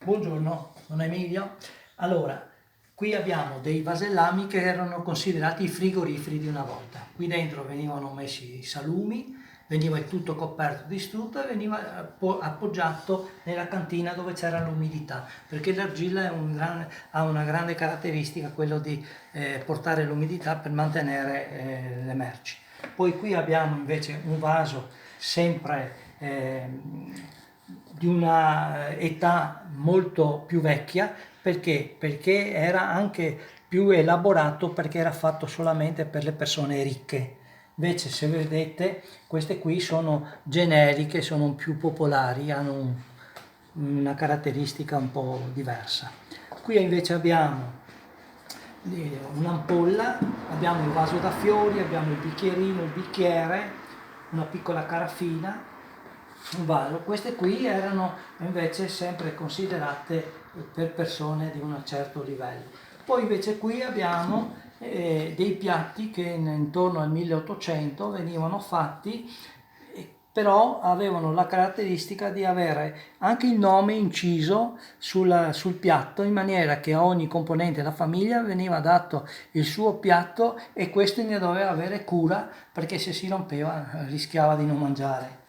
Buongiorno, sono Emilio. Allora, qui abbiamo dei vasellami che erano considerati i frigoriferi di una volta. Qui dentro venivano messi i salumi, veniva il tutto coperto di strutto e veniva appoggiato nella cantina dove c'era l'umidità, perché l'argilla ha una grande caratteristica, quello di portare l'umidità per mantenere le merci. Poi qui abbiamo invece un vaso sempre di una età molto più vecchia, perché era anche più elaborato, perché era fatto solamente per le persone ricche. Invece, se vedete, queste qui sono generiche, sono più popolari, hanno una caratteristica un po' diversa. Qui invece abbiamo un'ampolla, abbiamo il vaso da fiori, abbiamo il bicchierino, il bicchiere, una piccola caraffina, un vaso. Queste qui erano invece sempre considerate per persone di un certo livello. Poi invece qui abbiamo dei piatti che intorno al 1800 venivano fatti, però avevano la caratteristica di avere anche il nome inciso sul piatto, in maniera che a ogni componente della famiglia veniva dato il suo piatto e questo ne doveva avere cura, perché se si rompeva rischiava di non mangiare.